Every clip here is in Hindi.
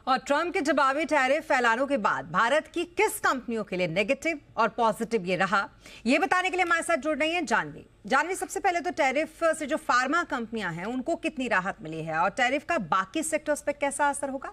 और ट्रंप के जवाबी टैरिफ ऐलानों के बाद भारत की किस कंपनियों के लिए नेगेटिव और पॉजिटिव ये रहा, ये बताने के लिए हमारे साथ जुड़ रही हैं जानवी। सबसे पहले तो टैरिफ से जो फार्मा कंपनियां हैं उनको कितनी राहत मिली है और टैरिफ का बाकी सेक्टर्स पर कैसा असर होगा?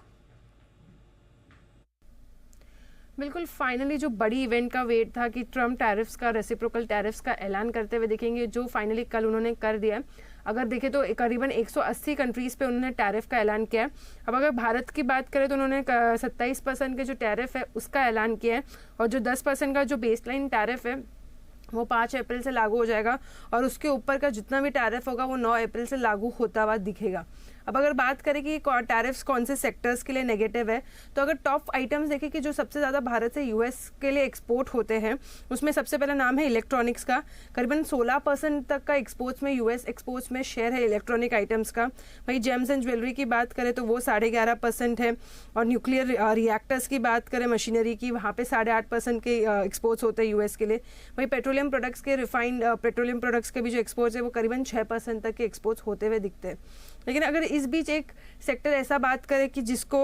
बिल्कुल, फाइनली जो बड़ी इवेंट का वेट था कि ट्रम्प टैरिफ्स का, रेसिप्रोकल टैरिफ्स का ऐलान करते हुए दिखेंगे, जो फाइनली कल उन्होंने कर दिया है। अगर देखें तो करीबन 180 कंट्रीज़ पे उन्होंने टैरिफ का ऐलान किया है। अब अगर भारत की बात करें तो उन्होंने 27% के जो टैरिफ है उसका ऐलान किया है, और जो 10% का जो बेसलाइन टैरिफ है वो 5 अप्रैल से लागू हो जाएगा, और उसके ऊपर का जितना भी टैरिफ होगा वो 9 अप्रैल से लागू होता हुआ दिखेगा। अब अगर बात करें कि टैरिफ्स कौन से सेक्टर्स के लिए नेगेटिव है, तो अगर टॉप आइटम्स देखें कि जो सबसे ज़्यादा भारत से यूएस के लिए एक्सपोर्ट होते हैं, उसमें सबसे पहला नाम है इलेक्ट्रॉनिक्स का। करीबन 16% तक का एक्सपोर्ट्स में, यूएस एक्सपोर्ट्स में शेयर है इलेक्ट्रॉनिक आइटम्स का। वही जेम्स एंड ज्वेलरी की बात करें तो वो 11.5% है, और न्यूक्लियर रिएक्टर्स की बात करें, मशीनरी की, वहाँ पे 8.5% के एक्सपोर्ट्स होते हैं यूएस के लिए। वही पेट्रोलियम प्रोडक्ट्स के, रिफाइंड पेट्रोलियम प्रोडक्ट्स के भी जो एक्सपोर्ट्स है वो करीबन 6% तक के एक्सपोर्ट्स होते हुए दिखते हैं। लेकिन अगर इस बीच एक सेक्टर ऐसा बात करें कि जिसको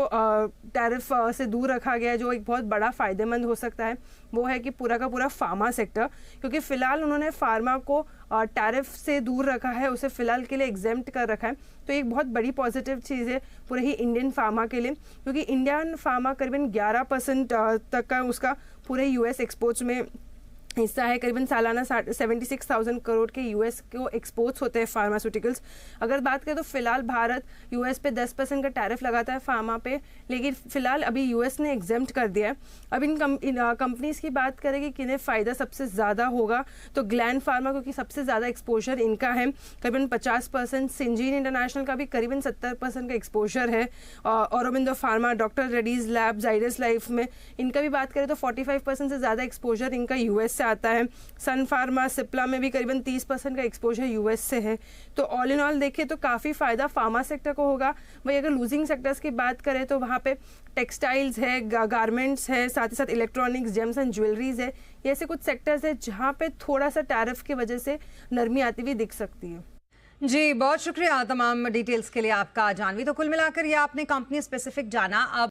टैरिफ से दूर रखा गया है, जो एक बहुत बड़ा फ़ायदेमंद हो सकता है, वो है कि पूरा का पूरा फार्मा सेक्टर। क्योंकि फ़िलहाल उन्होंने फार्मा को टैरिफ से दूर रखा है, उसे फ़िलहाल के लिए एग्जेम्प्ट कर रखा है। तो एक बहुत बड़ी पॉजिटिव चीज़ है पूरे ही इंडियन फार्मा के लिए, क्योंकि इंडियन फार्मा करीबन 11% तक का उसका पूरे यूएस एक्सपोर्ट्स में हिस्सा है। करीबन सालाना 76,000 करोड़ के यूएस को एक्सपोर्ट्स होते हैं फार्मास्यूटिकल्स। अगर बात करें तो फिलहाल भारत यूएस पे 10% का टैरिफ लगाता है फार्मा पे, लेकिन फिलहाल अभी यूएस ने एग्जेम्प्ट कर दिया है। अब इन कंपनीज़ की बात करें कि किन्हें फ़ायदा सबसे ज़्यादा होगा, तो ग्लैंड फार्मा, क्योंकि सबसे ज़्यादा एक्सपोजर इनका है, करीबन 50%। सिंजीन इंटरनेशनल का भी करीबन 70% का एक्सपोजर है। Aurobindo pharma, doctor Reddy's lab, Zydus life में इनका भी बात करें तो 45% से ज़्यादा एक्सपोजर इनका यूएस से आता है। सन फार्मा, सिप्ला में भी करीबन 30% का एक्सपोजर यूएस से है। तो ऑल इन ऑल देखें तो काफ़ी फ़ायदा फार्मा सेक्टर को होगा। वही अगर लूजिंग सेक्टर्स की बात करें तो वहाँ पे टेक्सटाइल्स है, गारमेंट्स है, साथ ही साथ इलेक्ट्रॉनिक्स, जेम्स एंड ज्वेलरीज है। ये ऐसे कुछ सेक्टर्स है जहाँ पे थोड़ा सा टैरिफ की वजह से नरमी आती हुई दिख सकती है। जी, बहुत शुक्रिया तमाम डिटेल्स के लिए आपका जानवी। तो कुल मिलाकर ये आपने कंपनी स्पेसिफिक जाना। अब